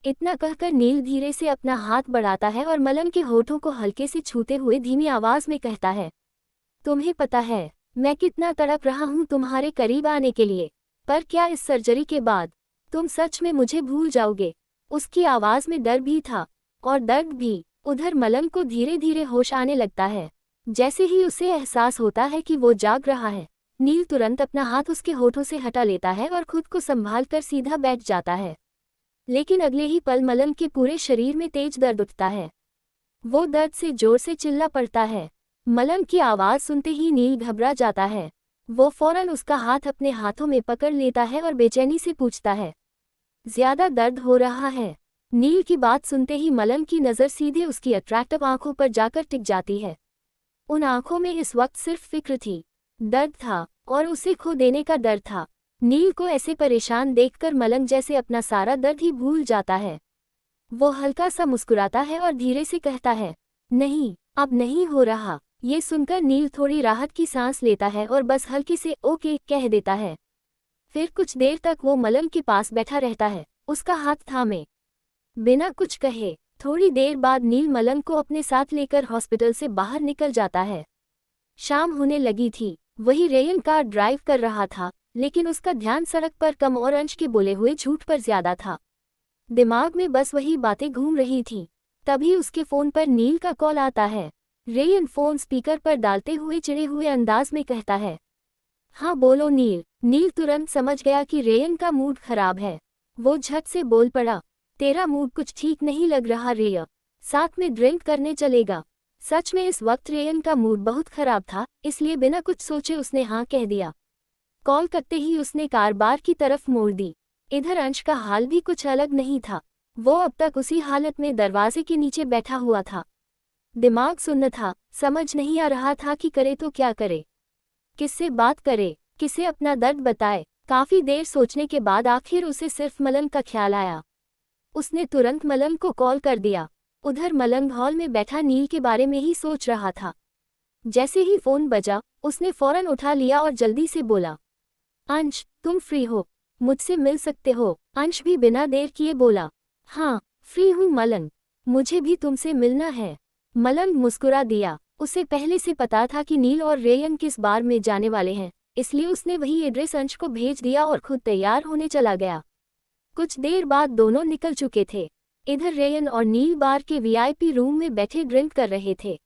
इतना कहकर नील धीरे से अपना हाथ बढ़ाता है और मलंग के होठों को हल्के से छूते हुए धीमी आवाज में कहता है, तुम्हें पता है मैं कितना तड़प रहा हूँ तुम्हारे करीब आने के लिए, पर क्या इस सर्जरी के बाद तुम सच में मुझे भूल जाओगे? उसकी आवाज में डर भी था और दर्द भी। उधर मलंग को धीरे धीरे होश आने लगता है। जैसे ही उसे एहसास होता है कि वो जाग रहा है, नील तुरंत अपना हाथ उसके होठों से हटा लेता है और खुद को संभाल कर सीधा बैठ जाता है। लेकिन अगले ही पल मलंग के पूरे शरीर में तेज दर्द उठता है। वो दर्द से जोर से चिल्ला पड़ता है। मलंग की आवाज सुनते ही नील घबरा जाता है। वो फौरन उसका हाथ अपने हाथों में पकड़ लेता है और बेचैनी से पूछता है, ज्यादा दर्द हो रहा है? नील की बात सुनते ही मलंग की नज़र सीधे उसकी अट्रैक्टिव आंखों पर जाकर टिक जाती है। उन आंखों में इस वक्त सिर्फ फिक्र थी, दर्द था और उसे खो देने का डर था। नील को ऐसे परेशान देखकर मलंग जैसे अपना सारा दर्द ही भूल जाता है। वो हल्का सा मुस्कुराता है और धीरे से कहता है, नहीं, अब नहीं हो रहा। ये सुनकर नील थोड़ी राहत की सांस लेता है और बस हल्की से ओके कह देता है। फिर कुछ देर तक वो मलंग के पास बैठा रहता है, उसका हाथ थामे बिना कुछ कहे। थोड़ी देर बाद नील मलंग को अपने साथ लेकर हॉस्पिटल से बाहर निकल जाता है। शाम होने लगी थी। वही रेयन कार ड्राइव कर रहा था, लेकिन उसका ध्यान सड़क पर कम और अंश के बोले हुए झूठ पर ज्यादा था। दिमाग में बस वही बातें घूम रही थीं। तभी उसके फोन पर नील का कॉल आता है। रेयन फोन स्पीकर पर डालते हुए चिढ़े हुए अंदाज में कहता है, हाँ बोलो नील। नील तुरंत समझ गया कि रेयन का मूड खराब है। वो झट से बोल पड़ा, तेरा मूड कुछ ठीक नहीं लग रहा रेय, साथ में ड्रिंक करने चलेगा? सच में इस वक्त रेयन का मूड बहुत खराब था, इसलिए बिना कुछ सोचे उसने हाँ कह दिया। कॉल करते ही उसने कार बार की तरफ मोड़ दी। इधर अंश का हाल भी कुछ अलग नहीं था। वो अब तक उसी हालत में दरवाजे के नीचे बैठा हुआ था। दिमाग सुन्न था, समझ नहीं आ रहा था कि करे तो क्या करे, किससे बात करे, किसे अपना दर्द बताए। काफी देर सोचने के बाद आखिर उसे सिर्फ मलंग का ख्याल आया। उसने तुरंत मलंग को कॉल कर दिया। उधर मलंग हॉल में बैठा नील के बारे में ही सोच रहा था। जैसे ही फोन बजा, उसने फौरन उठा लिया और जल्दी से बोला, अंश तुम फ्री हो, मुझसे मिल सकते हो? अंश भी बिना देर किए बोला, हाँ फ्री हूँ मलंग, मुझे भी तुमसे मिलना है। मलंग मुस्कुरा दिया। उसे पहले से पता था कि नील और रेयन किस बार में जाने वाले हैं, इसलिए उसने वही एड्रेस अंश को भेज दिया और खुद तैयार होने चला गया। कुछ देर बाद दोनों निकल चुके थे। इधर रेयन और नील बार के वीआईपी रूम में बैठे ड्रिंक कर रहे थे।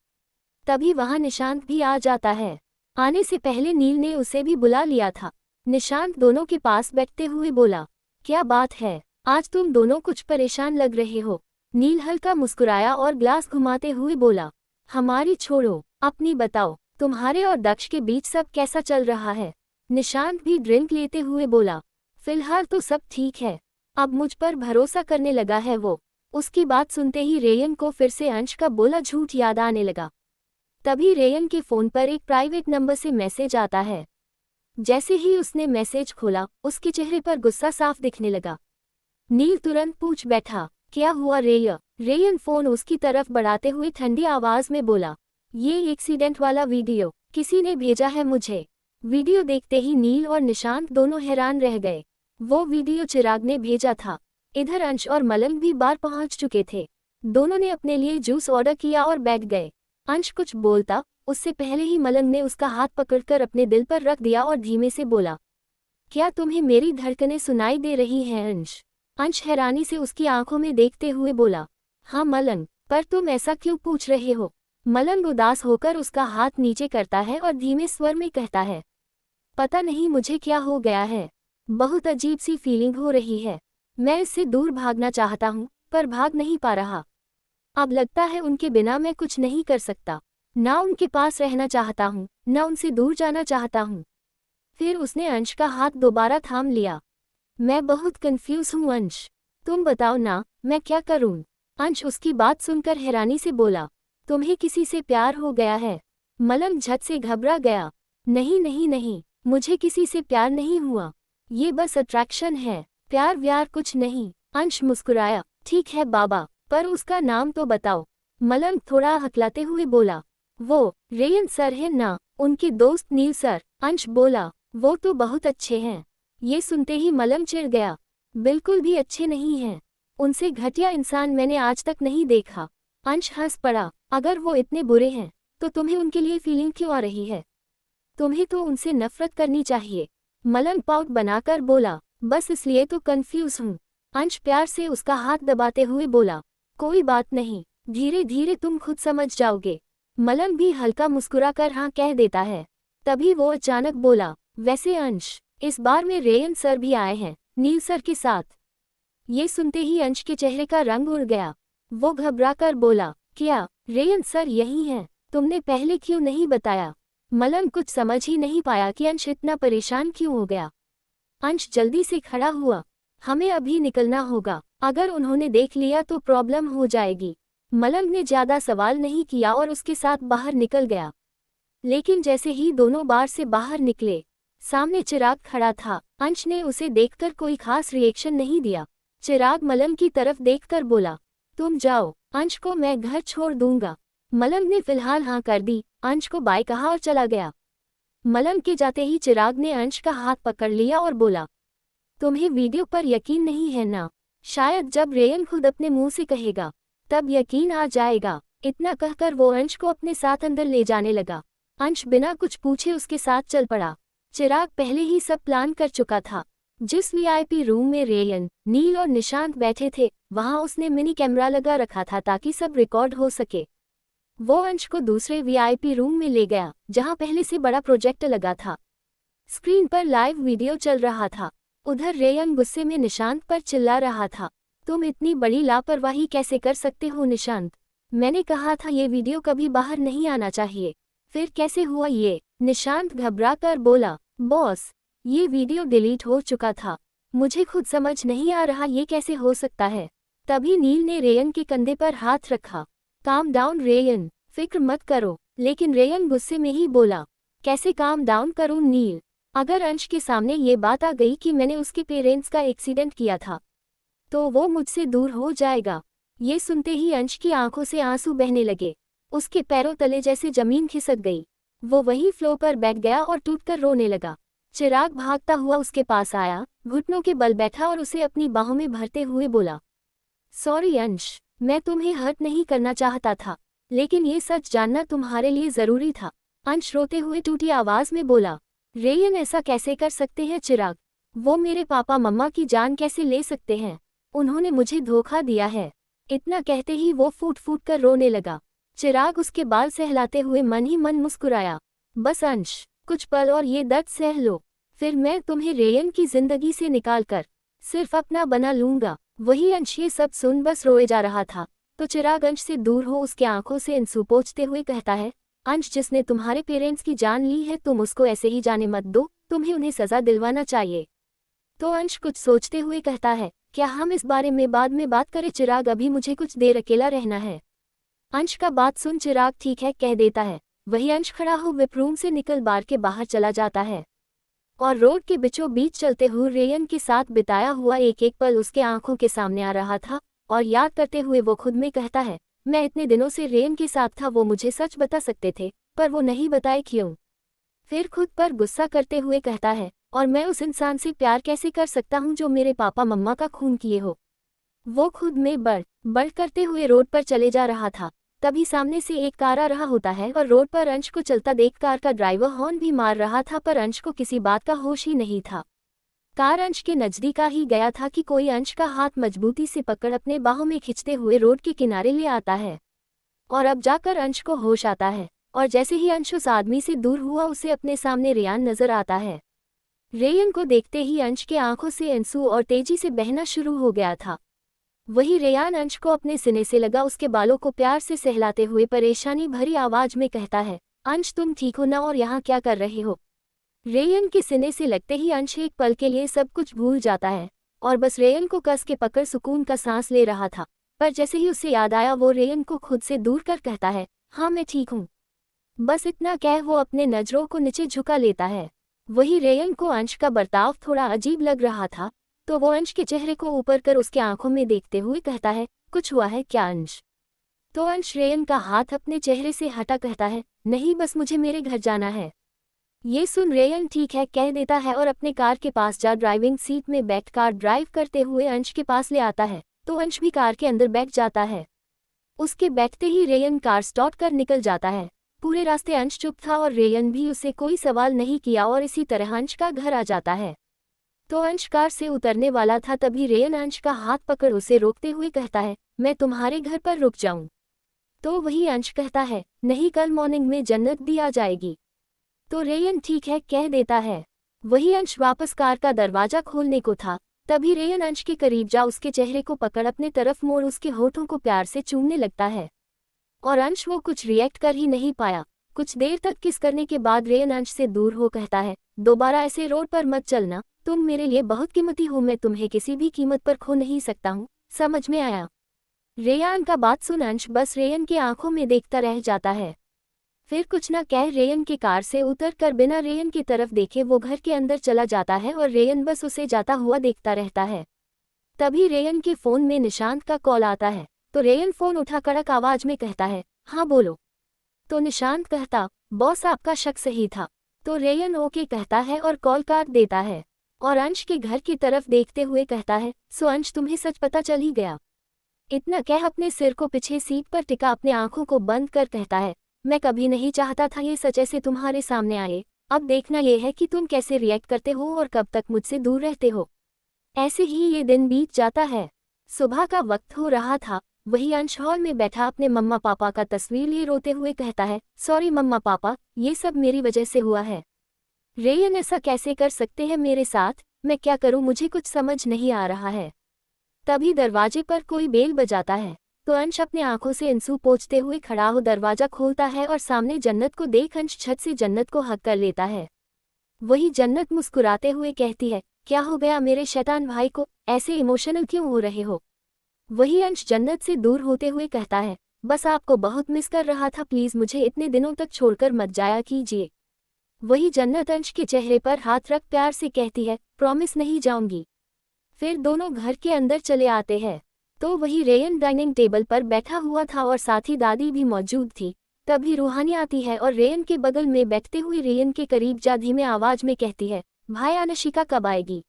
तभी वहां निशांत भी आ जाता है। आने से पहले नील ने उसे भी बुला लिया था। निशांत दोनों के पास बैठते हुए बोला, क्या बात है, आज तुम दोनों कुछ परेशान लग रहे हो? नील हल्का मुस्कुराया और ग्लास घुमाते हुए बोला, हमारी छोड़ो, अपनी बताओ, तुम्हारे और दक्ष के बीच सब कैसा चल रहा है? निशांत भी ड्रिंक लेते हुए बोला, फिलहाल तो सब ठीक है, अब मुझ पर भरोसा करने लगा है वो। उसकी बात सुनते ही रेयन को फिर से अंश का बोला झूठ याद आने लगा। तभी रेयन के फोन पर एक प्राइवेट नंबर से मैसेज आता है। जैसे ही उसने मैसेज खोला, उसके चेहरे पर गुस्सा साफ दिखने लगा। नील तुरंत पूछ बैठा, क्या हुआ रेय? रेयन फोन उसकी तरफ बढ़ाते हुए ठंडी आवाज में बोला, ये एक्सीडेंट वाला वीडियो किसी ने भेजा है मुझे। वीडियो देखते ही नील और निशांत दोनों हैरान रह गए। वो वीडियो चिराग ने भेजा था। इधर अंश और मलंग भी बाहर पहुंच चुके थे। दोनों ने अपने लिए जूस ऑर्डर किया और बैठ गए। अंश कुछ बोलता उससे पहले ही मलंग ने उसका हाथ पकड़कर अपने दिल पर रख दिया और धीमे से बोला, क्या तुम्हें मेरी धड़कनें सुनाई दे रही हैं अंश? अंश हैरानी से उसकी आंखों में देखते हुए बोला, हाँ मलंग, पर तुम ऐसा क्यों पूछ रहे हो? मलंग उदास होकर उसका हाथ नीचे करता है और धीमे स्वर में कहता है, पता नहीं मुझे क्या हो गया है, बहुत अजीब सी फीलिंग हो रही है। मैं इससे दूर भागना चाहता हूँ, पर भाग नहीं पा रहा। अब लगता है उनके बिना मैं कुछ नहीं कर सकता। ना उनके पास रहना चाहता हूँ, ना उनसे दूर जाना चाहता हूँ। फिर उसने अंश का हाथ दोबारा थाम लिया। मैं बहुत कंफ्यूज हूँ अंश, तुम बताओ ना, मैं क्या करूँ? अंश उसकी बात सुनकर हैरानी से बोला, तुम्हें किसी से प्यार हो गया है? मलंग झट से घबरा गया, नहीं नहीं नहीं, मुझे किसी से प्यार नहीं हुआ, ये बस अट्रैक्शन है, प्यार व्यार कुछ नहीं। अंश मुस्कुराया, ठीक है बाबा, पर उसका नाम तो बताओ। मलंग थोड़ा हकलाते हुए बोला, वो रेयन सर है ना, उनके दोस्त नील सर। अंश बोला, वो तो बहुत अच्छे हैं। ये सुनते ही मलंग चिढ़ गया, बिल्कुल भी अच्छे नहीं हैं, उनसे घटिया इंसान मैंने आज तक नहीं देखा। अंश हंस पड़ा। अगर वो इतने बुरे हैं तो तुम्हें उनके लिए फीलिंग क्यों आ रही है? तुम्हें तो उनसे नफरत करनी चाहिए। मलंग पाउट बनाकर बोला। बस इसलिए तो कंफ्यूज हूँ। अंश प्यार से उसका हाथ दबाते हुए बोला। कोई बात नहीं, धीरे धीरे तुम खुद समझ जाओगे। मलंग भी हल्का मुस्कुराकर हाँ कह देता है। तभी वो अचानक बोला, वैसे अंश, इस बार में रेयन सर भी आए हैं, नील सर के साथ। ये सुनते ही अंश के चेहरे का रंग उड़ गया। वो घबराकर बोला, क्या रेयन सर यही हैं? तुमने पहले क्यों नहीं बताया? मलंग कुछ समझ ही नहीं पाया कि अंश इतना परेशान क्यों हो गया। अंश जल्दी से खड़ा हुआ। हमें अभी निकलना होगा, अगर उन्होंने देख लिया तो प्रॉब्लम हो जाएगी। मलंग ने ज्यादा सवाल नहीं किया और उसके साथ बाहर निकल गया। लेकिन जैसे ही दोनों बार से बाहर निकले, सामने चिराग खड़ा था। अंश ने उसे देखकर कोई खास रिएक्शन नहीं दिया। चिराग मलंग की तरफ देखकर बोला, तुम जाओ, अंश को मैं घर छोड़ दूंगा। मलंग ने फिलहाल हाँ कर दी, अंश को बाय कहा और चला गया। मलंग के जाते ही चिराग ने अंश का हाथ पकड़ लिया और बोला, तुम्हें वीडियो पर यकीन नहीं है ना? शायद जब रेयन खुद अपने मुंह से कहेगा तब यकीन आ जाएगा। इतना कहकर वो अंश को अपने साथ अंदर ले जाने लगा। अंश बिना कुछ पूछे उसके साथ चल पड़ा। चिराग पहले ही सब प्लान कर चुका था। जिस वीआईपी रूम में रेयन, नील और निशांत बैठे थे, वहां उसने मिनी कैमरा लगा रखा था ताकि सब रिकॉर्ड हो सके। वो अंश को दूसरे वीआईपी रूम में ले गया, जहां पहले से बड़ा प्रोजेक्टर लगा था। स्क्रीन पर लाइव वीडियो चल रहा था। उधर रेयन गुस्से में निशांत पर चिल्ला रहा था, तुम इतनी बड़ी लापरवाही कैसे कर सकते हो निशांत? मैंने कहा था ये वीडियो कभी बाहर नहीं आना चाहिए, फिर कैसे हुआ ये? निशांत घबरा कर बोला, बॉस, ये वीडियो डिलीट हो चुका था। मुझे खुद समझ नहीं आ रहा ये कैसे हो सकता है। तभी नील ने रेयन के कंधे पर हाथ रखा। काम डाउन रेयन, फिक्र मत करो। लेकिन रेयन गुस्से में ही बोला, कैसे काम डाउन करूं नील? अगर अंश के सामने ये बात आ गई कि मैंने उसके पेरेंट्स का एक्सीडेंट किया था तो वो मुझसे दूर हो जाएगा। ये सुनते ही अंश की आंखों से आंसू बहने लगे। उसके पैरों तले जैसे जमीन खिसक गई। वो वहीं फ्लोर पर बैठ गया और टूटकर रोने लगा। चिराग भागता हुआ उसके पास आया, घुटनों के बल बैठा और उसे अपनी बाहों में भरते हुए बोला, सॉरी अंश, मैं तुम्हें हर्ट नहीं करना चाहता था, लेकिन ये सच जानना तुम्हारे लिए जरूरी था। अंश रोते हुए टूटी आवाज में बोला, रेयन ऐसा कैसे कर सकते हैं चिराग? वो मेरे पापा मम्मा की जान कैसे ले सकते हैं? उन्होंने मुझे धोखा दिया है। इतना कहते ही वो फूट फूट कर रोने लगा। चिराग उसके बाल सहलाते हुए मन ही मन मुस्कुराया। बस अंश, कुछ पल और ये दर्द सह लो, फिर मैं तुम्हें रेयन की जिंदगी से निकाल कर सिर्फ अपना बना लूंगा। वही अंश ये सब सुन बस रोए जा रहा था तो चिराग अंश से दूर हो उसके आंखों से आंसू पोंछते हुए कहता है, अंश, जिसने तुम्हारे पेरेंट्स की जान ली है तुम उसको ऐसे ही जाने मत दो, तुम्हें उन्हें सजा दिलवाना चाहिए। तो अंश कुछ सोचते हुए कहता है, क्या हम इस बारे में बाद में बात करें चिराग? अभी मुझे कुछ देर अकेला रहना है। अंश का बात सुन चिराग ठीक है कह देता है। वही अंश खड़ा हो विपरूम से निकल बार के बाहर चला जाता है और रोड के बीचों बीच चलते हुए रेयन के साथ बिताया हुआ एक एक पल उसके आंखों के सामने आ रहा था और याद करते हुए वो खुद में कहता है, मैं इतने दिनों से रेयन के साथ था, वो मुझे सच बता सकते थे पर वो नहीं बताए क्यों? फिर खुद पर गुस्सा करते हुए कहता है, और मैं उस इंसान से प्यार कैसे कर सकता हूँ जो मेरे पापा मम्मा का खून किए हो? वो खुद में बढ़ करते हुए रोड पर चले जा रहा था। तभी सामने से एक कार आ रहा होता है और रोड पर अंश को चलता देख कार का ड्राइवर हॉर्न भी मार रहा था पर अंश को किसी बात का होश ही नहीं था। कार अंश के नजदीक आ ही गया था कि कोई अंश का हाथ मजबूती से पकड़ अपने बाहों में खींचते हुए रोड के किनारे ले आता है और अब जाकर अंश को होश आता है और जैसे ही अंश उस आदमी से दूर हुआ उसे अपने सामने रेयान नजर आता है। रेयन को देखते ही अंश के आंखों से आंसू और तेजी से बहना शुरू हो गया था। वही रेयान अंश को अपने सीने से लगा उसके बालों को प्यार से सहलाते हुए परेशानी भरी आवाज में कहता है, अंश तुम ठीक हो ना और यहाँ क्या कर रहे हो? रेयन के सीने से लगते ही अंश एक पल के लिए सब कुछ भूल जाता है और बस रेयन को कस के पकड़ सुकून का सांस ले रहा था। पर जैसे ही उसे याद आया वो रेयन को खुद से दूर कर कहता है, हाँ मैं ठीक हूँ। बस इतना कह वो अपने नजरों को नीचे झुका लेता है। वही रेयन को अंश का बर्ताव थोड़ा अजीब लग रहा था तो वो अंश के चेहरे को ऊपर कर उसके आंखों में देखते हुए कहता है, कुछ हुआ है क्या अंश? तो अंश रेयन का हाथ अपने चेहरे से हटा कहता है, नहीं बस मुझे मेरे घर जाना है। ये सुन रेयन ठीक है कह देता है और अपने कार के पास जा ड्राइविंग सीट में बैठ कार ड्राइव करते हुए अंश के पास ले आता है तो अंश भी कार के अंदर बैठ जाता है। उसके बैठते ही रेयन कार स्टार्ट कर निकल जाता है। पूरे रास्ते अंश चुप था और रेयन भी उसे कोई सवाल नहीं किया और इसी तरह अंश का घर आ जाता है। तो अंश कार से उतरने वाला था, तभी रेयन अंश का हाथ पकड़ उसे रोकते हुए कहता है, मैं तुम्हारे घर पर रुक जाऊं? तो वही अंश कहता है, नहीं, कल मॉर्निंग में जन्नत भी आ जाएगी। तो रेयन ठीक है कह देता है। वही अंश वापस कार का दरवाजा खोलने को था, तभी रेयन अंश के करीब जा उसके चेहरे को पकड़ अपने तरफ मोड़ उसके होठों को प्यार से चूमने लगता है। और अंश वो कुछ रिएक्ट कर ही नहीं पाया। कुछ देर तक किस करने के बाद रेयन अंश से दूर हो कहता है, दोबारा ऐसे रोड पर मत चलना, तुम मेरे लिए बहुत कीमती हो, मैं तुम्हें किसी भी कीमत पर खो नहीं सकता हूँ, समझ में आया? रेयान का बात सुन अंश बस रेयन की आंखों में देखता रह जाता है। फिर कुछ न कह रेयन की कार से उतर कर बिना रेयन की तरफ देखे वो घर के अंदर चला जाता है और रेयन बस उसे जाता हुआ देखता रहता है। तभी रेयन के फोन में निशांत का कॉल आता है, तो रेयन फोन उठा कड़क आवाज में कहता है, हाँ बोलो। तो निशांत कहता, बॉस आपका शक सही था। तो रेयन ओके कहता है और कॉल काट देता है और अंश के घर की तरफ देखते हुए कहता है, सो अंश तुम्हें सच पता चल ही गया? इतना कह अपने सिर को पीछे सीट पर टिका अपने आंखों को बंद कर कहता है, मैं कभी नहीं चाहता था ये सच ऐसे तुम्हारे सामने आए, अब देखना ये है कि तुम कैसे रिएक्ट करते हो और कब तक मुझसे दूर रहते हो। ऐसे ही ये दिन बीत जाता है। सुबह का वक्त हो रहा था। वही अंश हॉल में बैठा अपने मम्मा पापा का तस्वीर लिए रोते हुए कहता है, सॉरी मम्मा पापा, ये सब मेरी वजह से हुआ है। रेयन ऐसा कैसे कर सकते हैं मेरे साथ, मैं क्या करूं, मुझे कुछ समझ नहीं आ रहा है। तभी दरवाजे पर कोई बेल बजाता है, तो अंश अपने आंखों से आंसू पोंछते हुए खड़ा हो दरवाजा खोलता है और सामने जन्नत को देख अंश छत से जन्नत को हक कर लेता है। वही जन्नत मुस्कुराते हुए कहती है, क्या हो गया मेरे शैतान भाई को, ऐसे इमोशनल क्यों हो रहे हो? वही अंश जन्नत से दूर होते हुए कहता है, बस आपको बहुत मिस कर रहा था, प्लीज मुझे इतने दिनों तक छोड़कर मत जाया कीजिए। वही जन्नत अंश के चेहरे पर हाथ रख प्यार से कहती है, प्रॉमिस नहीं जाऊंगी। फिर दोनों घर के अंदर चले आते हैं, तो वही रेयन डाइनिंग टेबल पर बैठा हुआ था और साथ ही दादी भी मौजूद थी। तभी रूहानी आती है और रेयन के बगल में बैठते हुए रेयन के करीब जा धीमे आवाज में कहती है, भाई अनशिका कब आएगी?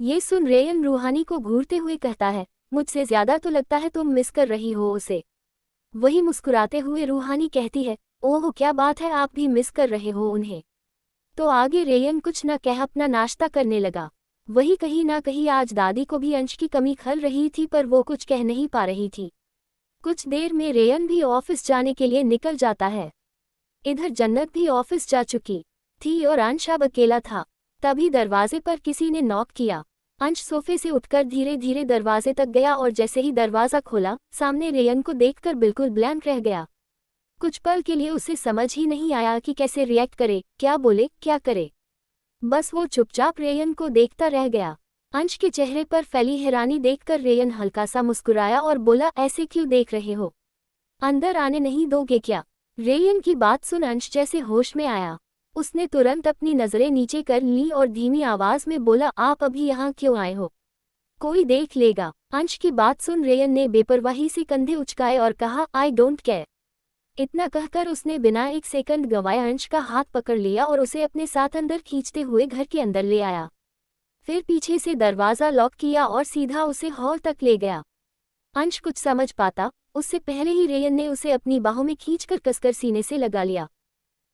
ये सुन रेयन रूहानी को घूरते हुए कहता है, मुझसे ज्यादा तो लगता है तुम मिस कर रही हो उसे। वही मुस्कुराते हुए रूहानी कहती है, ओह क्या बात है, आप भी मिस कर रहे हो उन्हें। तो आगे रेयन कुछ न कह अपना नाश्ता करने लगा। वही कहीं ना कहीं आज दादी को भी अंश की कमी खल रही थी, पर वो कुछ कह नहीं पा रही थी। कुछ देर में रेयन भी ऑफिस जाने के लिए निकल जाता है। इधर जन्नत भी ऑफिस जा चुकी थी और अंश अब अकेला था। तभी दरवाजे पर किसी ने नॉक किया। अंश सोफे से उठकर धीरे धीरे दरवाजे तक गया और जैसे ही दरवाजा खोला, सामने रेयन को देखकर बिल्कुल ब्लैंक रह गया। कुछ पल के लिए उसे समझ ही नहीं आया कि कैसे रिएक्ट करे, क्या बोले, क्या करे। बस वो चुपचाप रेयन को देखता रह गया। अंश के चेहरे पर फैली हैरानी देखकर रेयन हल्का सा मुस्कुराया और बोला, ऐसे क्यों देख रहे हो, अंदर आने नहीं दोगे क्या? रेयन की बात सुन अंश जैसे होश में आया। उसने तुरंत अपनी नजरें नीचे कर ली और धीमी आवाज में बोला, आप अभी यहाँ क्यों आए हो, कोई देख लेगा। अंश की बात सुन रेयन ने बेपरवाही से कंधे उचकाए और कहा, आई डोंट केयर। इतना कहकर उसने बिना एक सेकंड गंवाए अंश का हाथ पकड़ लिया और उसे अपने साथ अंदर खींचते हुए घर के अंदर ले आया। फिर पीछे से दरवाजा लॉक किया और सीधा उसे हॉल तक ले गया। अंश कुछ समझ पाता उससे पहले ही रेयन ने उसे अपनी बाहों में खींचकर कसकर सीने से लगा लिया।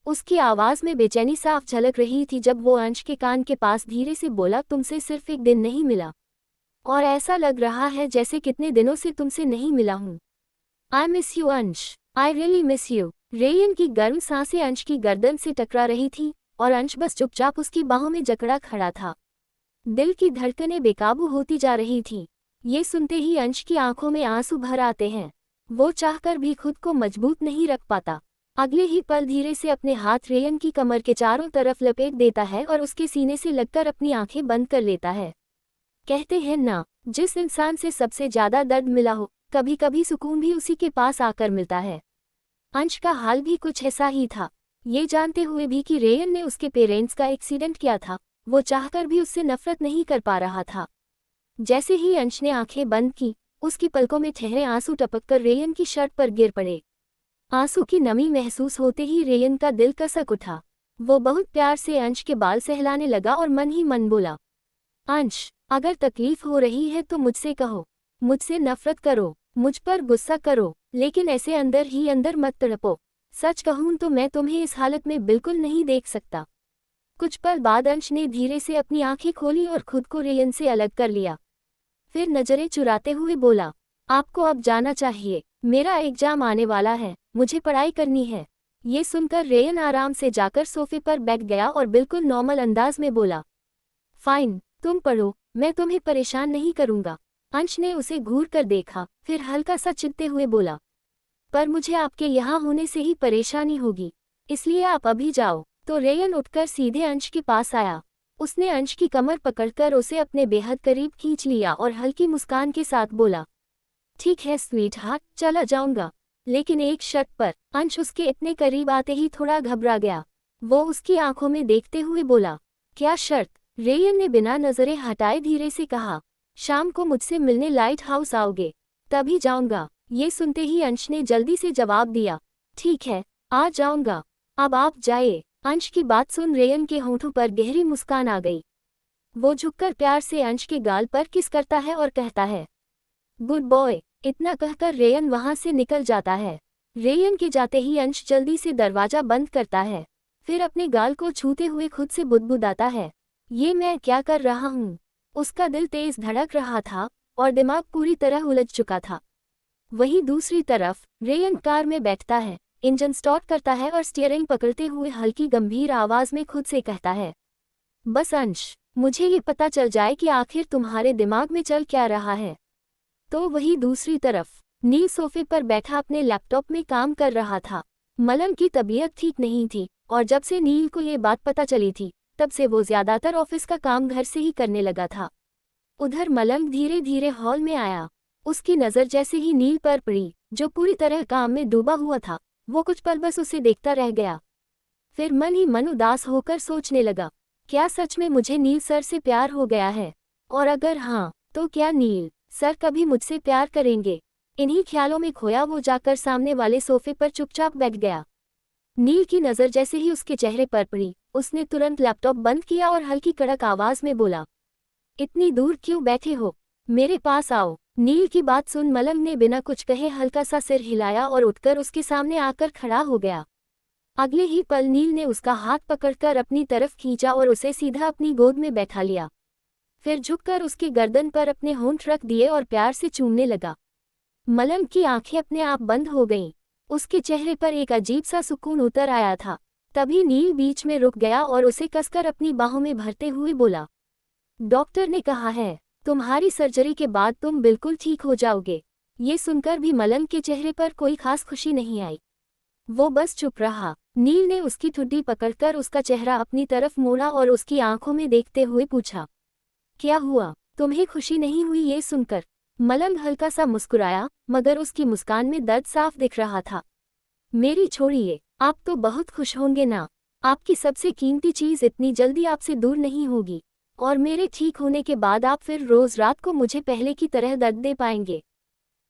उसकी आवाज में बेचैनी साफ झलक रही थी जब वो अंश के कान के पास धीरे से बोला, तुमसे सिर्फ एक दिन नहीं मिला और ऐसा लग रहा है जैसे कितने दिनों से तुमसे नहीं मिला हूँ। आई मिस यू अंश, I really miss you. Rayon की गर्म सांसें अंश की गर्दन से टकरा रही थी और अंश बस चुपचाप उसकी बाहों में जकड़ा खड़ा था। दिल की धड़कनें बेकाबू होती जा रही थीं। ये सुनते ही अंश की आंखों में आंसू भर आते हैं। वो चाहकर भी खुद को मजबूत नहीं रख पाता। अगले ही पल धीरे से अपने हाथ रेयन की कमर के चारों तरफ लपेट देता है और उसके सीने से लगकर अपनी आंखें बंद कर लेता है। कहते हैं ना, जिस इंसान से सबसे ज्यादा दर्द मिला हो, कभी कभी सुकून भी उसी के पास आकर मिलता है। अंश का हाल भी कुछ ऐसा ही था। ये जानते हुए भी कि रेयन ने उसके पेरेंट्स का एक्सीडेंट किया था, वो चाहकर भी उससे नफरत नहीं कर पा रहा था। जैसे ही अंश ने आंखें बंद की, उसकी पलकों में ठहरे आंसू टपककर रेयन की शर्ट पर गिर पड़े। आंसू की नमी महसूस होते ही रेयन का दिल कसक उठा। वो बहुत प्यार से अंश के बाल सहलाने लगा और मन ही मन बोला, अंश, अगर तकलीफ हो रही है तो मुझसे कहो, मुझसे नफरत करो, मुझ पर गुस्सा करो, लेकिन ऐसे अंदर ही अंदर मत तड़पो। सच कहूं तो मैं तुम्हें इस हालत में बिल्कुल नहीं देख सकता। कुछ पल बाद अंश ने धीरे से अपनी आंखें खोली और खुद को रेयन से अलग कर लिया। फिर नजरें चुराते हुए बोला, आपको अब जाना चाहिए, मेरा एग्जाम आने वाला है, मुझे पढ़ाई करनी है। ये सुनकर रेयन आराम से जाकर सोफे पर बैठ गया और बिल्कुल नॉर्मल अंदाज में बोला, फाइन, तुम पढ़ो, मैं तुम्हें परेशान नहीं करूंगा। अंश ने उसे घूर कर देखा, फिर हल्का सा चिढ़ते हुए बोला, पर मुझे आपके यहाँ होने से ही परेशानी होगी, इसलिए आप अभी जाओ। तो रेयन उठकर सीधे अंश के पास आया। उसने अंश की कमर पकड़कर उसे अपने बेहद करीब खींच लिया और हल्की मुस्कान के साथ बोला, ठीक है स्वीट हार्ट, चला जाऊंगा, लेकिन एक शर्त पर। अंश उसके इतने करीब आते ही थोड़ा घबरा गया। वो उसकी आंखों में देखते हुए बोला, क्या शर्त? रेयन ने बिना नजरें हटाए धीरे से कहा, शाम को मुझसे मिलने लाइट हाउस आओगे, तभी जाऊंगा। ये सुनते ही अंश ने जल्दी से जवाब दिया, ठीक है, आ जाऊंगा, अब आप जाइए। अंश की बात सुन रेयन के होंठों पर गहरी मुस्कान आ गई। वो झुककर प्यार से अंश के गाल पर किस करता है और कहता है, गुड बॉय। इतना कहकर रेयन वहां से निकल जाता है। रेयन के जाते ही अंश जल्दी से दरवाजा बंद करता है, फिर अपने गाल को छूते हुए खुद से बुदबुदाता है, ये मैं क्या कर रहा हूँ। उसका दिल तेज धड़क रहा था और दिमाग पूरी तरह उलझ चुका था। वहीं दूसरी तरफ रेयन कार में बैठता है, इंजन स्टार्ट करता है और स्टीयरिंग पकड़ते हुए हल्की गंभीर आवाज में खुद से कहता है, बस अंश, मुझे ये पता चल जाए कि आखिर तुम्हारे दिमाग में चल क्या रहा है। तो वहीं दूसरी तरफ नील सोफे पर बैठा अपने लैपटॉप में काम कर रहा था। मलंग की तबीयत ठीक नहीं थी और जब से नील को ये बात पता चली थी तब से वो ज्यादातर ऑफिस का काम घर से ही करने लगा था। उधर मलंग धीरे धीरे हॉल में आया। उसकी नज़र जैसे ही नील पर पड़ी, जो पूरी तरह काम में डूबा हुआ था, वो कुछ पल बस उसे देखता रह गया। फिर मन ही मन उदास होकर सोचने लगा, क्या सच में मुझे नील सर से प्यार हो गया है? और अगर हाँ, तो क्या नील सर कभी मुझसे प्यार करेंगे? इन्हीं ख्यालों में खोया वो जाकर सामने वाले सोफे पर चुपचाप बैठ गया। नील की नज़र जैसे ही उसके चेहरे पर पड़ी, उसने तुरंत लैपटॉप बंद किया और हल्की कड़क आवाज में बोला, इतनी दूर क्यों बैठे हो, मेरे पास आओ। नील की बात सुन मलंग ने बिना कुछ कहे हल्का सा सिर हिलाया और उठकर उसके सामने आकर खड़ा हो गया। अगले ही पल नील ने उसका हाथ पकड़कर अपनी तरफ खींचा और उसे सीधा अपनी गोद में बैठा लिया। फिर झुककर उसके गर्दन पर अपने होंठ रख दिए और प्यार से चूमने लगा। मलंग की आंखें अपने आप बंद हो गईं। उसके चेहरे पर एक अजीब सा सुकून उतर आया था। तभी नील बीच में रुक गया और उसे कसकर अपनी बाहों में भरते हुए बोला, डॉक्टर ने कहा है तुम्हारी सर्जरी के बाद तुम बिल्कुल ठीक हो जाओगे। ये सुनकर भी मलंग के चेहरे पर कोई खास खुशी नहीं आई। वो बस चुप रहा। नील ने उसकी ठुड्डी पकड़कर उसका चेहरा अपनी तरफ मोड़ा और उसकी आंखों में देखते हुए पूछा, क्या हुआ, तुम्हें खुशी नहीं हुई? ये सुनकर मलंग हल्का सा मुस्कुराया, मगर उसकी मुस्कान में दर्द साफ दिख रहा था। मेरी छोड़िए, आप तो बहुत खुश होंगे ना। आपकी सबसे कीमती चीज इतनी जल्दी आपसे दूर नहीं होगी और मेरे ठीक होने के बाद आप फिर रोज रात को मुझे पहले की तरह दर्द दे पाएंगे।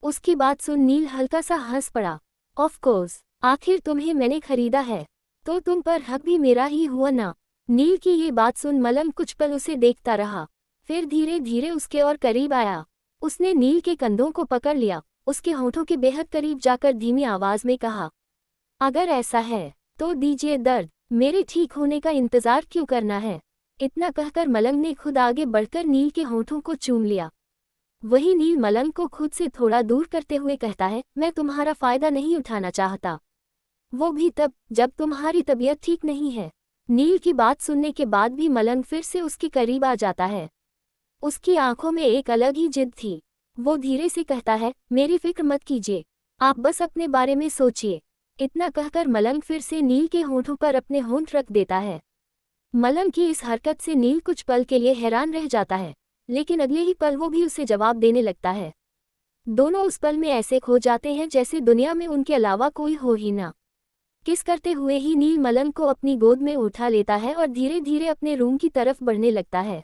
उसकी बात सुन नील हल्का सा हंस पड़ा। ऑफ कोर्स, आखिर तुम्हें मैंने खरीदा है तो तुम पर हक भी मेरा ही हुआ ना। नील की ये बात सुन मलंग कुछ पल उसे देखता रहा, फिर धीरे धीरे उसके और करीब आया। उसने नील के कंधों को पकड़ लिया, उसके होठों के बेहद करीब जाकर धीमी आवाज में कहा, अगर ऐसा है तो दीजिए दर्द, मेरे ठीक होने का इंतजार क्यों करना है? इतना कहकर मलंग ने खुद आगे बढ़कर नील के होठों को चूम लिया। वही नील मलंग को खुद से थोड़ा दूर करते हुए कहता है, मैं तुम्हारा फायदा नहीं उठाना चाहता, वो भी तब जब तुम्हारी तबीयत ठीक नहीं है। नील की बात सुनने के बाद भी मलंग फिर से उसके करीब आ जाता है। उसकी आंखों में एक अलग ही जिद थी। वो धीरे से कहता है, मेरी फिक्र मत कीजिए, आप बस अपने बारे में सोचिए। इतना कहकर मलंग फिर से नील के होठों पर अपने होंठ रख देता है। मलंग की इस हरकत से नील कुछ पल के लिए हैरान रह जाता है, लेकिन अगले ही पल वो भी उसे जवाब देने लगता है। दोनों उस पल में ऐसे खो जाते हैं जैसे दुनिया में उनके अलावा कोई हो ही ना। किस करते हुए ही नील मलंग को अपनी गोद में उठा लेता है और धीरे धीरे अपने रूम की तरफ बढ़ने लगता है।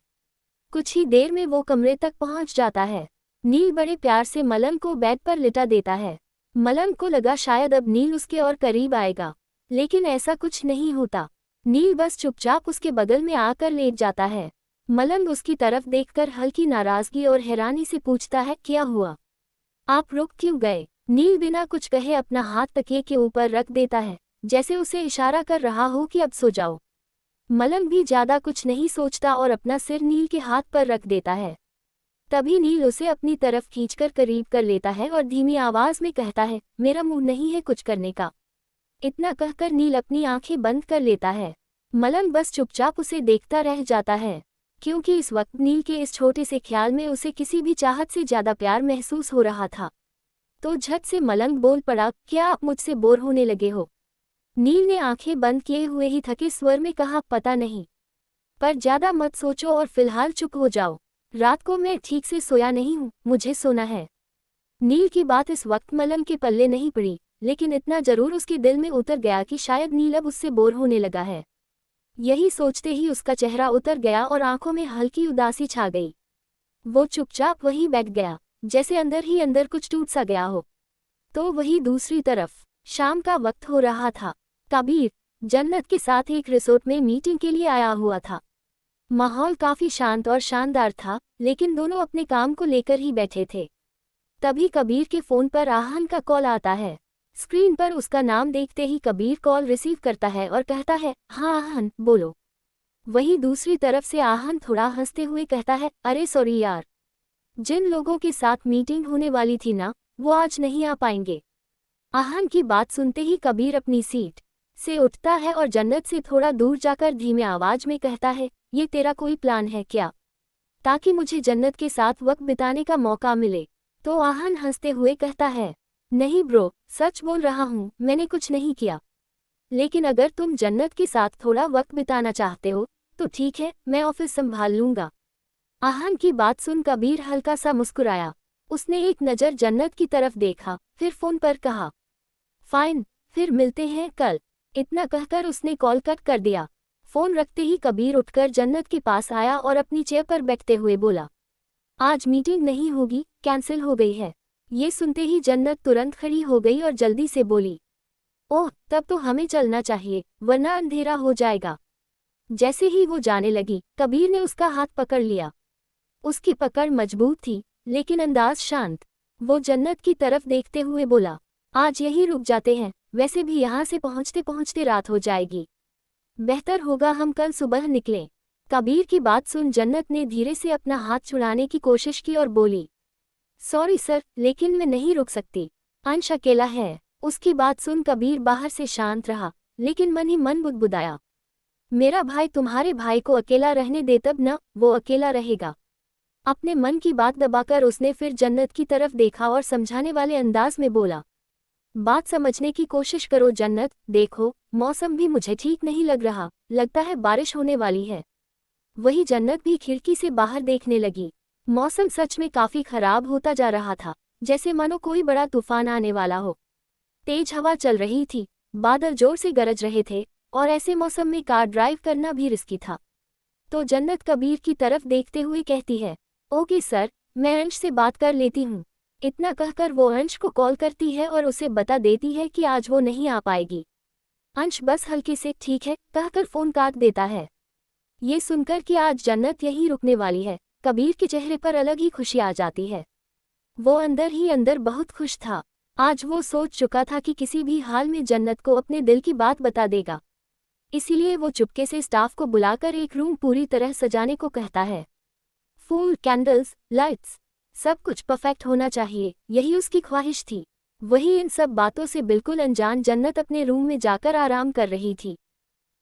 कुछ ही देर में वो कमरे तक पहुंच जाता है। नील बड़े प्यार से मलंग को बेड पर लिटा देता है। मलंग को लगा शायद अब नील उसके और करीब आएगा, लेकिन ऐसा कुछ नहीं होता। नील बस चुपचाप उसके बगल में आकर लेट जाता है। मलंग उसकी तरफ देखकर हल्की नाराजगी और हैरानी से पूछता है, क्या हुआ? आप रुक क्यों गए? नील बिना कुछ कहे अपना हाथ तकिए के ऊपर रख देता है, जैसे उसे इशारा कर रहा हो कि अब सो जाओ। मलंग भी ज्यादा कुछ नहीं सोचता और अपना सिर नील के हाथ पर रख देता है। तभी नील उसे अपनी तरफ खींचकर करीब कर लेता है और धीमी आवाज में कहता है, मेरा मुंह नहीं है कुछ करने का। इतना कहकर नील अपनी आंखें बंद कर लेता है। मलंग बस चुपचाप उसे देखता रह जाता है, क्योंकि इस वक्त नील के इस छोटे से ख्याल में उसे किसी भी चाहत से ज्यादा प्यार महसूस हो रहा था। तो झट से मलंग बोल पड़ा, क्या आप मुझसे बोर होने लगे हो? नील ने आंखें बंद किए हुए ही थके स्वर में कहा, पता नहीं, पर ज्यादा मत सोचो और फिलहाल चुप हो जाओ। रात को मैं ठीक से सोया नहीं हूँ, मुझे सोना है। नील की बात इस वक्त मलंग के पल्ले नहीं पड़ी, लेकिन इतना जरूर उसके दिल में उतर गया कि शायद नील अब उससे बोर होने लगा है। यही सोचते ही उसका चेहरा उतर गया और आंखों में हल्की उदासी छा गई। वो चुपचाप वहीं बैठ गया, जैसे अंदर ही अंदर कुछ टूट सा गया हो। तो वही दूसरी तरफ शाम का वक्त हो रहा था। कबीर जन्नत के साथ एक रिसोर्ट में मीटिंग के लिए आया हुआ था। माहौल काफी शांत और शानदार था, लेकिन दोनों अपने काम को लेकर ही बैठे थे। तभी कबीर के फोन पर आहन का कॉल आता है। स्क्रीन पर उसका नाम देखते ही कबीर कॉल रिसीव करता है और कहता है, हाँ आहन बोलो। वहीं दूसरी तरफ से आहन थोड़ा हंसते हुए कहता है, अरे सॉरी यार, जिन लोगों के साथ मीटिंग होने वाली थी ना, वो आज नहीं आ पाएंगे। आहन की बात सुनते ही कबीर अपनी सीट से उठता है और जन्नत से थोड़ा दूर जाकर धीमे आवाज में कहता है, ये तेरा कोई प्लान है क्या, ताकि मुझे जन्नत के साथ वक्त बिताने का मौका मिले? तो आहन हंसते हुए कहता है, नहीं ब्रो, सच बोल रहा हूँ, मैंने कुछ नहीं किया। लेकिन अगर तुम जन्नत के साथ थोड़ा वक्त बिताना चाहते हो तो ठीक है, मैं ऑफिस संभाल लूंगा। आहन की बात सुन कबीर हल्का सा मुस्कुराया। उसने एक नज़र जन्नत की तरफ देखा, फिर फोन पर कहा, फाइन, फिर मिलते हैं कल। इतना कहकर उसने कॉल कट कर दिया। फोन रखते ही कबीर उठकर जन्नत के पास आया और अपनी चेयर पर बैठते हुए बोला, आज मीटिंग नहीं होगी, कैंसिल हो गई है। ये सुनते ही जन्नत तुरंत खड़ी हो गई और जल्दी से बोली, ओह तब तो हमें चलना चाहिए, वरना अंधेरा हो जाएगा। जैसे ही वो जाने लगी, कबीर ने उसका हाथ पकड़ लिया। उसकी पकड़ मजबूत थी, लेकिन अंदाज शांत। वो जन्नत की तरफ देखते हुए बोला, आज यही रुक जाते हैं, वैसे भी यहाँ से पहुँचते पहुँचते रात हो जाएगी। बेहतर होगा हम कल सुबह निकलें। कबीर की बात सुन जन्नत ने धीरे से अपना हाथ छुड़ाने की कोशिश की और बोली, सॉरी सर, लेकिन मैं नहीं रुक सकती, अंश अकेला है। उसकी बात सुन कबीर बाहर से शांत रहा, लेकिन मन ही मन बुदबुदाया, मेरा भाई तुम्हारे भाई को अकेला रहने दे, तब न वो अकेला रहेगा। अपने मन की बात दबाकर उसने फिर जन्नत की तरफ देखा और समझाने वाले अंदाज में बोला, बात समझने की कोशिश करो जन्नत, देखो मौसम भी मुझे ठीक नहीं लग रहा, लगता है बारिश होने वाली है। वही जन्नत भी खिड़की से बाहर देखने लगी। मौसम सच में काफी खराब होता जा रहा था, जैसे मानो कोई बड़ा तूफान आने वाला हो। तेज हवा चल रही थी, बादल जोर से गरज रहे थे और ऐसे मौसम में कार ड्राइव करना भी रिस्की था। तो जन्नत कबीर की तरफ देखते हुए कहती है, ओके सर, मैं अंश से बात कर लेती हूँ। इतना कहकर वो अंश को कॉल करती है और उसे बता देती है कि आज वो नहीं आ पाएगी। अंश बस हल्के से ठीक है कहकर फोन काट देता है। ये सुनकर कि आज जन्नत यहीं रुकने वाली है, कबीर के चेहरे पर अलग ही खुशी आ जाती है। वो अंदर ही अंदर बहुत खुश था। आज वो सोच चुका था कि किसी भी हाल में जन्नत को अपने दिल की बात बता देगा। इसीलिए वो चुपके से स्टाफ को बुलाकर एक रूम पूरी तरह सजाने को कहता है। फूल, कैंडल्स, लाइट्स, सब कुछ परफेक्ट होना चाहिए, यही उसकी ख्वाहिश थी। वही इन सब बातों से बिल्कुल अनजान जन्नत अपने रूम में जाकर आराम कर रही थी।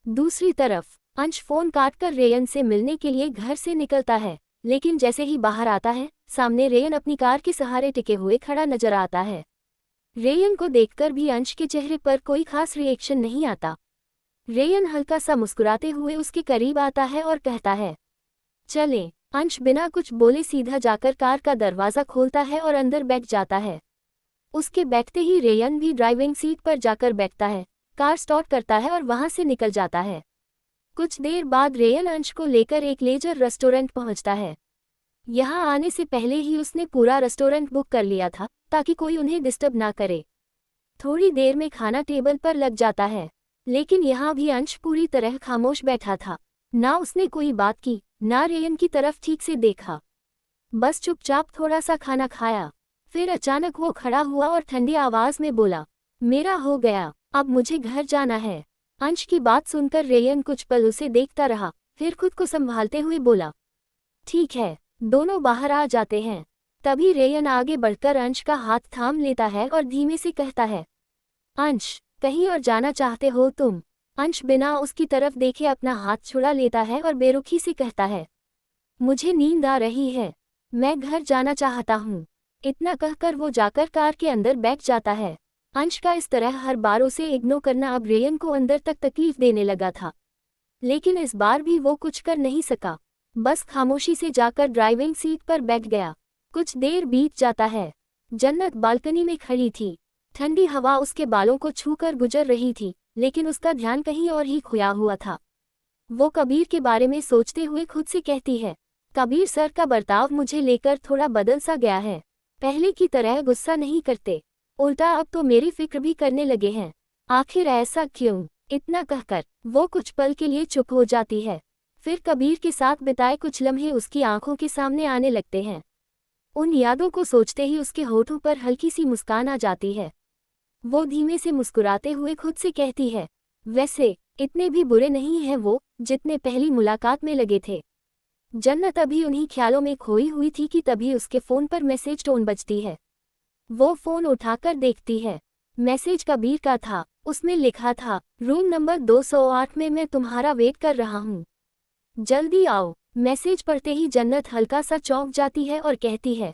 दूसरी तरफ अंश फोन काटकर रेयन से मिलने के लिए घर से निकलता है, लेकिन जैसे ही बाहर आता है, सामने रेयन अपनी कार के सहारे टिके हुए खड़ा नजर आता है। रेयन को देखकर भी अंश के चेहरे पर कोई खास रिएक्शन नहीं आता। रेयन हल्का सा मुस्कुराते हुए उसके करीब आता है और कहता है, चलें। अंश बिना कुछ बोले सीधा जाकर कार का दरवाज़ा खोलता है और अंदर बैठ जाता है। उसके बैठते ही रेयन भी ड्राइविंग सीट पर जाकर बैठता है, कार स्टार्ट करता है और वहां से निकल जाता है। कुछ देर बाद रेयन अंश को लेकर एक लेजर रेस्टोरेंट पहुंचता है। यहाँ आने से पहले ही उसने पूरा रेस्टोरेंट बुक कर लिया था, ताकि कोई उन्हें डिस्टर्ब ना करे। थोड़ी देर में खाना टेबल पर लग जाता है, लेकिन यहाँ भी अंश पूरी तरह खामोश बैठा था। ना उसने कोई बात की, ना रेयन की तरफ ठीक से देखा, बस चुपचाप थोड़ा सा खाना खाया। फिर अचानक वो खड़ा हुआ और ठंडी आवाज में बोला, मेरा हो गया, अब मुझे घर जाना है। अंश की बात सुनकर रेयन कुछ पल उसे देखता रहा, फिर खुद को संभालते हुए बोला, ठीक है। दोनों बाहर आ जाते हैं। तभी रेयन आगे बढ़कर अंश का हाथ थाम लेता है और धीमे से कहता है, अंश, कहीं और जाना चाहते हो तुम? अंश बिना उसकी तरफ देखे अपना हाथ छुड़ा लेता है और बेरुखी से कहता है, मुझे नींद आ रही है, मैं घर जाना चाहता हूँ। इतना कहकर वो जाकर कार के अंदर बैठ जाता है। अंश का इस तरह हर बार उसे इग्नोर करना अब रेयन को अंदर तक तकलीफ देने लगा था, लेकिन इस बार भी वो कुछ कर नहीं सका, बस खामोशी से जाकर ड्राइविंग सीट पर बैठ गया। कुछ देर बीत जाता है। जन्नत बालकनी में खड़ी थी। ठंडी हवा उसके बालों को छूकर गुजर रही थी, लेकिन उसका ध्यान कहीं और ही खोया हुआ था। वो कबीर के बारे में सोचते हुए खुद से कहती है, कबीर सर का बर्ताव मुझे लेकर थोड़ा बदल सा गया है। पहले की तरह गुस्सा नहीं करते, उल्टा अब तो मेरी फिक्र भी करने लगे हैं। आखिर ऐसा क्यों? इतना कहकर वो कुछ पल के लिए चुप हो जाती है। फिर कबीर के साथ बिताए कुछ लम्हे उसकी आंखों के सामने आने लगते हैं। उन यादों को सोचते ही उसके होठों पर हल्की सी मुस्कान आ जाती है। वो धीमे से मुस्कुराते हुए खुद से कहती है, वैसे इतने भी बुरे नहीं हैं वो, जितने पहली मुलाकात में लगे थे। जन्नत अभी उन्हीं ख्यालों में खोई हुई थी कि तभी उसके फ़ोन पर मैसेज टोन बजती है। वो फ़ोन उठाकर देखती है। मैसेज कबीर का था। उसमें लिखा था, रूम नंबर 208 में मैं तुम्हारा वेट कर रहा हूँ, जल्दी आओ। मैसेज पढ़ते ही जन्नत हल्का सा चौंक जाती है और कहती है,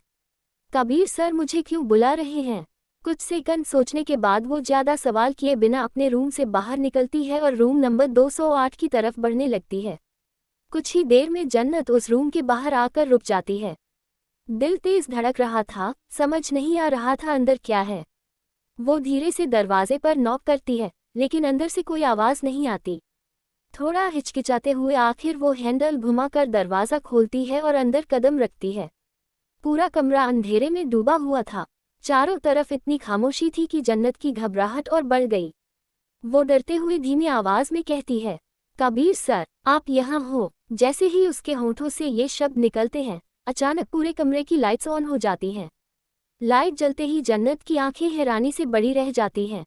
कबीर सर मुझे क्यों बुला रहे हैं? कुछ सेकंड सोचने के बाद वो ज़्यादा सवाल किए बिना अपने रूम से बाहर निकलती है और रूम नंबर 208 की तरफ बढ़ने लगती है। कुछ ही देर में जन्नत उस रूम के बाहर आकर रुक जाती है। दिल तेज धड़क रहा था, समझ नहीं आ रहा था अंदर क्या है। वो धीरे से दरवाजे पर नॉक करती है, लेकिन अंदर से कोई आवाज़ नहीं आती। थोड़ा हिचकिचाते हुए आखिर वो हैंडल घुमाकर दरवाज़ा खोलती है और अंदर कदम रखती है। पूरा कमरा अंधेरे में डूबा हुआ था। चारों तरफ इतनी खामोशी थी कि जन्नत की घबराहट और बढ़ गई। वो डरते हुए धीमी आवाज़ में कहती है, कबीर सर, आप यहाँ हो। जैसे ही उसके होंठों से ये शब्द निकलते हैं, अचानक पूरे कमरे की लाइट्स ऑन हो जाती हैं। लाइट जलते ही जन्नत की आंखें हैरानी से बड़ी रह जाती हैं।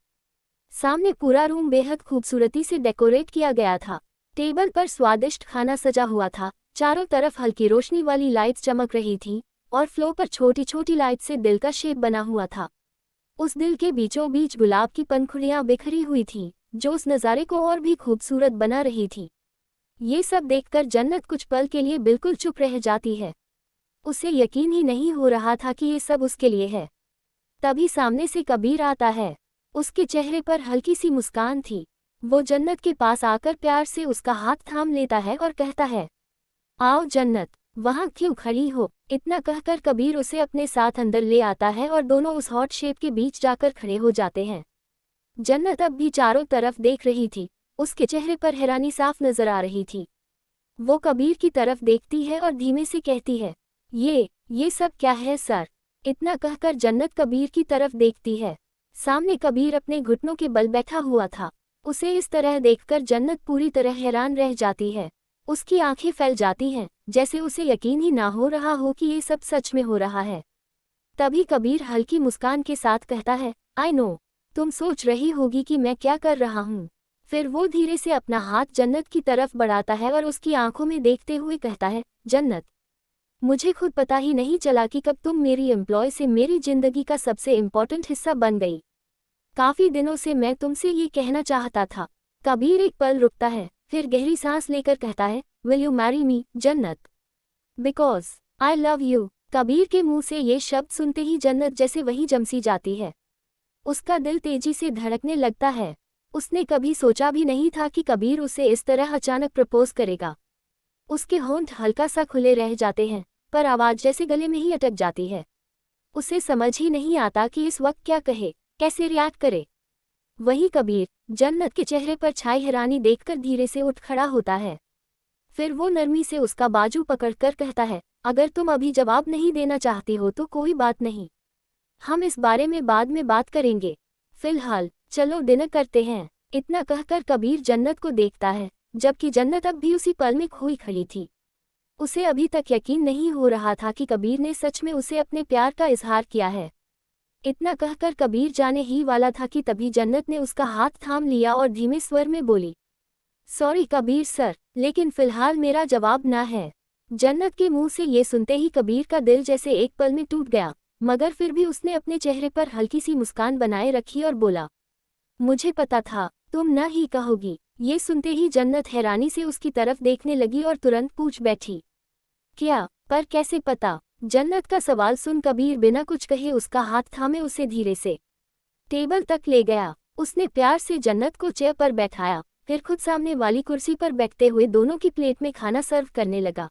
सामने पूरा रूम बेहद खूबसूरती से डेकोरेट किया गया था। टेबल पर स्वादिष्ट खाना सजा हुआ था, चारों तरफ हल्की रोशनी वाली लाइट्स चमक रही थीं और फ्लोर पर छोटी छोटी लाइट से दिल का शेप बना हुआ था। उस दिल के बीचों बीच गुलाब की पंखुड़ियां बिखरी हुई थीं, जो उस नज़ारे को और भी खूबसूरत बना रही थी। ये सब देखकर जन्नत कुछ पल के लिए बिल्कुल चुप रह जाती है। उसे यकीन ही नहीं हो रहा था कि ये सब उसके लिए है। तभी सामने से कबीर आता है। उसके चेहरे पर हल्की सी मुस्कान थी। वो जन्नत के पास आकर प्यार से उसका हाथ थाम लेता है और कहता है, आओ जन्नत, वहाँ क्यों खड़ी हो? इतना कहकर कबीर उसे अपने साथ अंदर ले आता है और दोनों उस हॉट शेप के बीच जाकर खड़े हो जाते हैं। जन्नत अब भी चारों तरफ देख रही थी। उसके चेहरे पर हैरानी साफ नजर आ रही थी। वो कबीर की तरफ देखती है और धीमे से कहती है, ये सब क्या है सर? इतना कहकर जन्नत कबीर की तरफ देखती है। सामने कबीर अपने घुटनों के बल बैठा हुआ था। उसे इस तरह देखकर जन्नत पूरी तरह हैरान रह जाती है। उसकी आंखें फैल जाती हैं, जैसे उसे यकीन ही ना हो रहा हो कि ये सब सच में हो रहा है। तभी कबीर हल्की मुस्कान के साथ कहता है, आई नो, तुम सोच रही होगी कि मैं क्या कर रहा हूँ। फिर वो धीरे से अपना हाथ जन्नत की तरफ बढ़ाता है और उसकी आंखों में देखते हुए कहता है, जन्नत, मुझे खुद पता ही नहीं चला कि कब तुम मेरी एम्प्लॉय से मेरी जिंदगी का सबसे इम्पोर्टेंट हिस्सा बन गई। काफी दिनों से मैं तुमसे ये कहना चाहता था। कबीर एक पल रुकता है, फिर गहरी सांस लेकर कहता है, विल यू मैरी मी जन्नत? Because I love you. Kabir के मुंह से ये शब्द सुनते ही जन्नत जैसे वही जमसी जाती है। उसका दिल तेजी से धड़कने लगता है। उसने कभी सोचा भी नहीं था कि कबीर उसे इस तरह अचानक प्रपोज करेगा। उसके होंठ हल्का सा खुले रह जाते हैं, पर आवाज़ जैसे गले में ही अटक जाती है। उसे समझ ही नहीं आता कि इस वक्त क्या कहे, कैसे रिएक्ट करे। वही कबीर जन्नत के चेहरे पर छाई हैरानी देखकर धीरे से उठ खड़ा होता है। फिर वो नरमी से उसका बाजू पकड़कर कहता है, अगर तुम अभी जवाब नहीं देना चाहती हो तो कोई बात नहीं, हम इस बारे में बाद में बात करेंगे। फिलहाल चलो डिनर करते हैं। इतना कहकर कबीर जन्नत को देखता है, जबकि जन्नत अब भी उसी पल में खोई खड़ी थी। उसे अभी तक यकीन नहीं हो रहा था कि कबीर ने सच में उसे अपने प्यार का इजहार किया है। इतना कहकर कबीर जाने ही वाला था कि तभी जन्नत ने उसका हाथ थाम लिया और धीमे स्वर में बोली, सॉरी कबीर सर, लेकिन फिलहाल मेरा जवाब ना है। जन्नत के मुंह से ये सुनते ही कबीर का दिल जैसे एक पल में टूट गया, मगर फिर भी उसने अपने चेहरे पर हल्की सी मुस्कान बनाए रखी और बोला, मुझे पता था तुम ना ही कहोगी। ये सुनते ही जन्नत हैरानी से उसकी तरफ देखने लगी और तुरंत पूछ बैठी, क्या, पर कैसे पता? जन्नत का सवाल सुन कबीर बिना कुछ कहे उसका हाथ थामे उसे धीरे से टेबल तक ले गया। उसने प्यार से जन्नत को चेयर पर बैठाया, फिर खुद सामने वाली कुर्सी पर बैठते हुए दोनों की प्लेट में खाना सर्व करने लगा।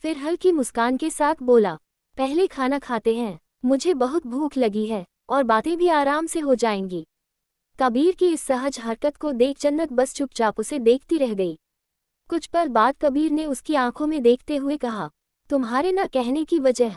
फिर हल्की मुस्कान के साथ बोला, पहले खाना खाते हैं, मुझे बहुत भूख लगी है और बातें भी आराम से हो जाएंगी। कबीर की इस सहज हरकत को देख जन्नत बस चुपचाप उसे देखती रह गई। कुछ पल बाद कबीर ने उसकी आंखों में देखते हुए कहा, तुम्हारे ना कहने की वजह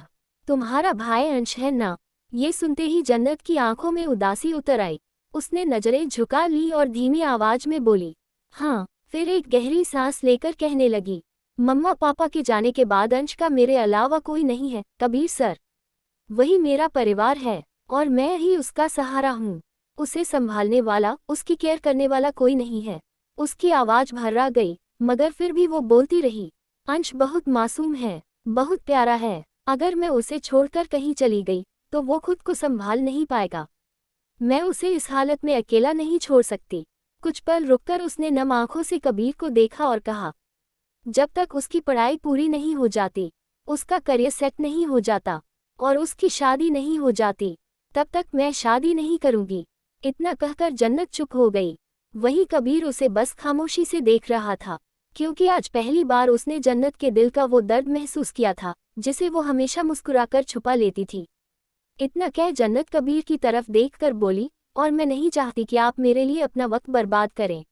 तुम्हारा भाई अंश है ना? ये सुनते ही जन्नत की आंखों में उदासी उतर आई। उसने नजरें झुका ली और धीमी आवाज में बोली, हाँ। फिर एक गहरी सांस लेकर कहने लगी, मम्मा पापा के जाने के बाद अंश का मेरे अलावा कोई नहीं है कबीर सर। वही मेरा परिवार है और मैं ही उसका सहारा हूँ। उसे संभालने वाला, उसकी केयर करने वाला कोई नहीं है। उसकी आवाज भर्रा गई, मगर फिर भी वो बोलती रही, अंश बहुत मासूम है, बहुत प्यारा है। अगर मैं उसे छोड़कर कहीं चली गई तो वो खुद को संभाल नहीं पाएगा। मैं उसे इस हालत में अकेला नहीं छोड़ सकती। कुछ पल रुककर उसने नम आंखों से कबीर को देखा और कहा, जब तक उसकी पढ़ाई पूरी नहीं हो जाती, उसका करियर सेट नहीं हो जाता और उसकी शादी नहीं हो जाती, तब तक मैं शादी नहीं करूंगी। इतना कहकर जन्नत चुप हो गई। वहीं कबीर उसे बस खामोशी से देख रहा था, क्योंकि आज पहली बार उसने जन्नत के दिल का वो दर्द महसूस किया था जिसे वो हमेशा मुस्कुराकर छुपा लेती थी। इतना कह जन्नत कबीर की तरफ देखकर बोली, और मैं नहीं चाहती कि आप मेरे लिए अपना वक्त बर्बाद करें।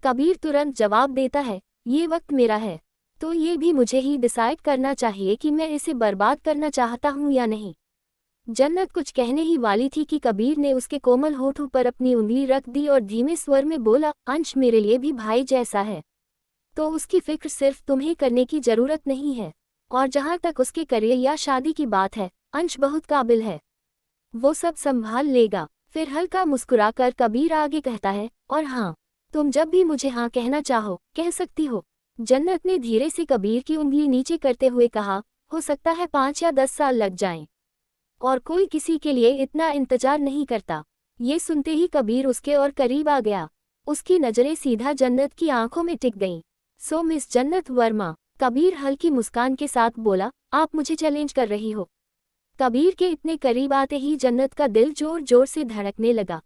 कबीर तुरंत जवाब देता है, ये वक्त मेरा है, तो ये भी मुझे ही डिसाइड करना चाहिए कि मैं इसे बर्बाद करना चाहता हूँ या नहीं। जन्नत कुछ कहने ही वाली थी कि कबीर ने उसके कोमल होठों पर अपनी उंगली रख दी और धीमे स्वर में बोला, अंश मेरे लिए भी भाई जैसा है, तो उसकी फिक्र सिर्फ तुम्हें करने की जरूरत नहीं है। और जहाँ तक उसके करियर या शादी की बात है, अंश बहुत काबिल है, वो सब संभाल लेगा। फिर हल्का मुस्कुराकर कबीर आगे कहता है, और हाँ, तुम जब भी मुझे हाँ कहना चाहो कह सकती हो। जन्नत ने धीरे से कबीर की उंगली नीचे करते हुए कहा, हो सकता है 5 या 10 साल लग जाएं, और कोई किसी के लिए इतना इंतजार नहीं करता। ये सुनते ही कबीर उसके और करीब आ गया। उसकी नजरें सीधा जन्नत की आंखों में टिक गईं। सो मिस जन्नत वर्मा, कबीर हल्की मुस्कान के साथ बोला, आप मुझे चैलेंज कर रही हो? कबीर के इतने करीब आते ही जन्नत का दिल जोर जोर से धड़कने लगा।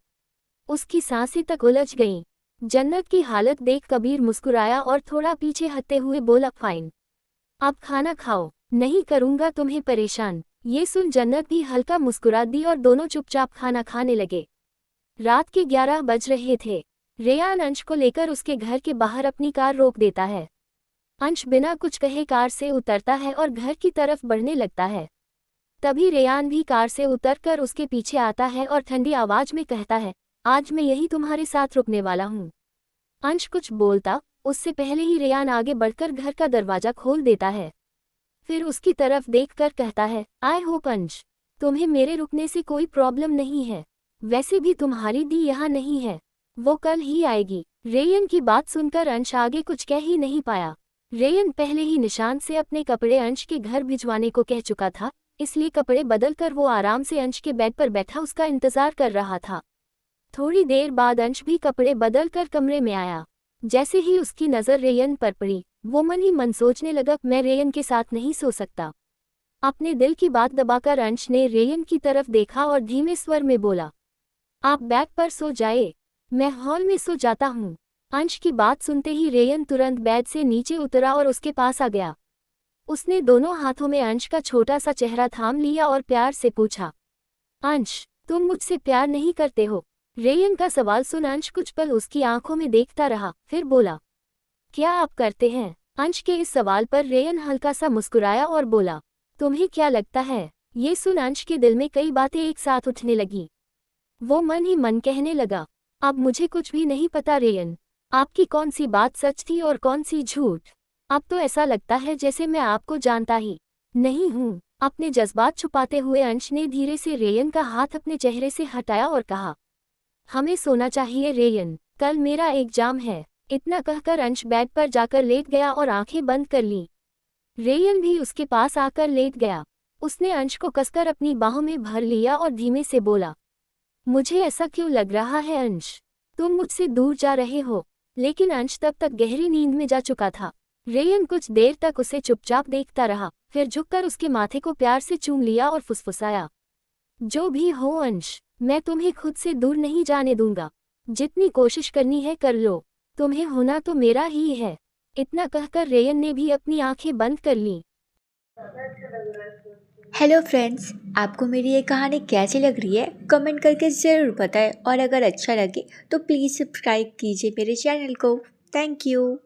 उसकी सांसें तक उलझ गईं। जन्नत की हालत देख कबीर मुस्कुराया और थोड़ा पीछे हटते हुए बोला, फाइन, अब खाना खाओ, नहीं करूंगा तुम्हें परेशान। ये सुन जन्नत भी हल्का मुस्कुरा दी और दोनों चुपचाप खाना खाने लगे। रात के 11 बज रहे थे। रेयान अंश को लेकर उसके घर के बाहर अपनी कार रोक देता है। अंश बिना कुछ कहे कार से उतरता है और घर की तरफ बढ़ने लगता है। तभी रेयान भी कार से उतरकर उसके पीछे आता है और ठंडी आवाज में कहता है, आज मैं यही तुम्हारे साथ रुकने वाला हूँ। अंश कुछ बोलता उससे पहले ही रेयान आगे बढ़कर घर का दरवाजा खोल देता है। फिर उसकी तरफ देखकर कहता है, आई होप अंश, तुम्हें मेरे रुकने से कोई प्रॉब्लम नहीं है। वैसे भी तुम्हारी दी यहाँ नहीं है, वो कल ही आएगी। रेयन की बात सुनकर अंश आगे कुछ कह ही नहीं पाया। रेयन पहले ही निशान से अपने कपड़े अंश के घर भिजवाने को कह चुका था, इसलिए कपड़े बदलकर वो आराम से अंश के बेड पर बैठा उसका इंतजार कर रहा था। थोड़ी देर बाद अंश भी कपड़े बदलकर कमरे में आया। जैसे ही उसकी नज़र रेयन पर पड़ी, वो मन ही मन सोचने लगा, मैं रेयन के साथ नहीं सो सकता। अपने दिल की बात दबाकर अंश ने रेयन की तरफ देखा और धीमे स्वर में बोला, आप बेड पर सो जाए, मैं हॉल में सो जाता हूँ। अंश की बात सुनते ही रेयन तुरंत बेड से नीचे उतरा और उसके पास आ गया। उसने दोनों हाथों में अंश का छोटा सा चेहरा थाम लिया और प्यार से पूछा, अंश, तुम मुझसे प्यार नहीं करते हो? रेयन का सवाल सुन अंश कुछ पल उसकी आंखों में देखता रहा, फिर बोला, क्या आप करते हैं? अंश के इस सवाल पर रेयन हल्का सा मुस्कुराया और बोला, तुम्हें क्या लगता है? ये सुन अंश के दिल में कई बातें एक साथ उठने लगी। वो मन ही मन कहने लगा, अब मुझे कुछ भी नहीं पता रेयन, आपकी कौन सी बात सच थी और कौन सी झूठ। अब तो ऐसा लगता है जैसे मैं आपको जानता ही नहीं हूँ। अपने जज्बात छुपाते हुए अंश ने धीरे से रेयन का हाथ अपने चेहरे से हटाया और कहा, हमें सोना चाहिए रेयन, कल मेरा एग्जाम है। इतना कहकर अंश बेड पर जाकर लेट गया और आंखें बंद कर लीं। रेयन भी उसके पास आकर लेट गया। उसने अंश को कसकर अपनी बाहों में भर लिया और धीमे से बोला, मुझे ऐसा क्यों लग रहा है अंश, तुम मुझसे दूर जा रहे हो। लेकिन अंश तब तक गहरी नींद में जा चुका था। रेयन कुछ देर तक उसे चुपचाप देखता रहा, फिर झुककर उसके माथे को प्यार से चूम लिया और फुसफुसाया, जो भी हो अंश, मैं तुम्हें खुद से दूर नहीं जाने दूंगा। जितनी कोशिश करनी है कर लो, तुम्हें होना तो मेरा ही है। इतना कहकर रेयन ने भी अपनी आंखें बंद कर लीं। हेलो फ्रेंड्स, आपको मेरी ये कहानी कैसी लग रही है कमेंट करके ज़रूर बताएं और अगर अच्छा लगे तो प्लीज़ सब्सक्राइब कीजिए मेरे चैनल को। Thank you.